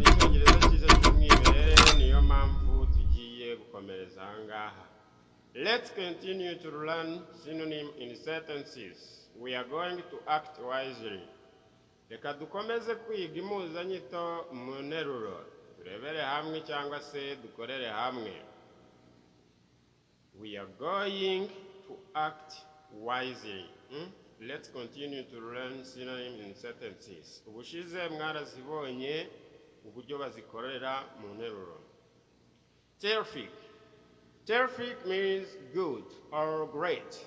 icyongereza cyiza cy'umwimerere niyo mpamvu tugiye gukomereza aha ngaha. Let's continue to learn synonym in sentences. We are going to act wisely. Reka dukomeze kwiga impuzanyito mu nteruro. Turebere hamwe cyangwa se dukorere hamwe. We are going to act wisely. Let's continue to learn synonym in sentences. Ubushize mwarazibonye uburyo bazikorera mu nteruro. Terrific. Terrific means good or great.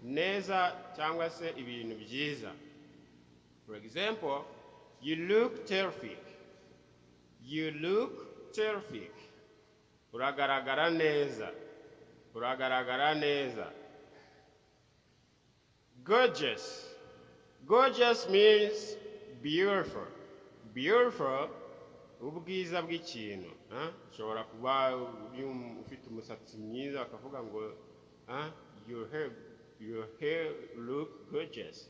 Neza cyangwa se ibintu byiza. For example, you look terrific. You look terrific. Uragaragara neza. Uragaragara neza. Gorgeous. Gorgeous means beautiful. Beautiful, ubwiza bw'ikintu. Ushobora kuba ufite umusatsi mwiza bakavuga ngo your hair look gorgeous.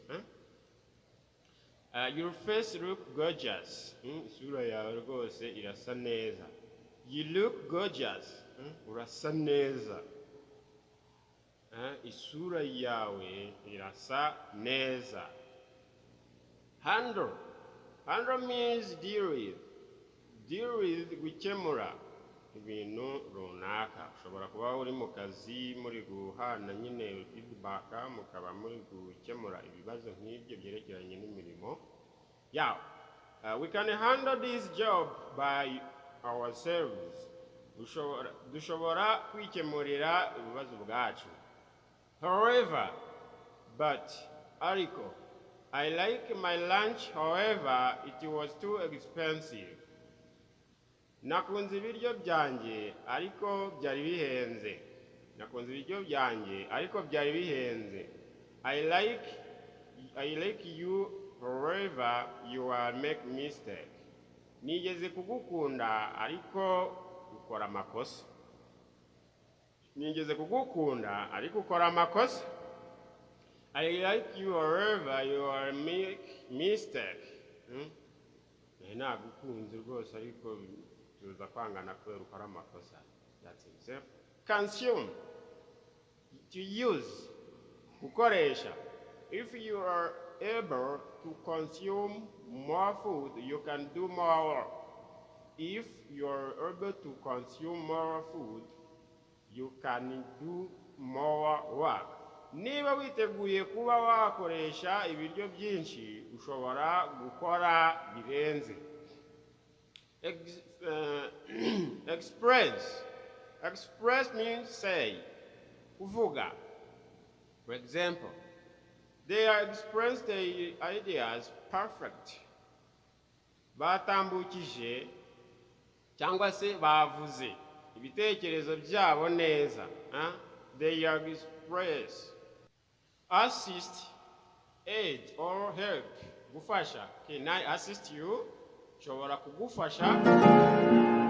Your face look gorgeous. Isura yawe rwose irasa neza. You look gorgeous. Urasa neza. Isura yawe irasa neza. Handle. Handle means deal with. Deal with gukemura ibintu runaka. Ushobora kuba uri mu kazi muri guhana nyine feedback mukaba muri gukemura ibibazo nk'ibyo byerekeranye n'imirimo. We can handle this job by ourselves. Dushobora kwikemurira ibibazo bwacu. However, but, ariko, I like my lunch, however, it was too expensive. Nakunze ibiryo byanjye, ariko byari bihenze. Nakunze ibiryo byanjye, ariko byari bihenze. I like you, however, you will make mistake. Nigeze kugukunda, ariko ukora amakosa. Nigeze kugukunda, ariko ukora amakosa. I like you, however, you will make mistake. Nagukunze rwose ariko tuza kwangana kubera ukora amakosa. That's it. Consume. To use. Gukoresha. If you are able to consume more food, you can do more work. If you are able to consume more food, you can do more work. Niba witeguye kuba wakoresha ibiryo byinshi, ushobora gukora birenze. Express. Express means say. Kuvuga. For example, they express their ideas perfect. Batambukije cyangwa se bavuze ibitekerezo byabo neza. They express. Assist, aid or help. Gufasha. Can I assist you? Shobora kugufasha.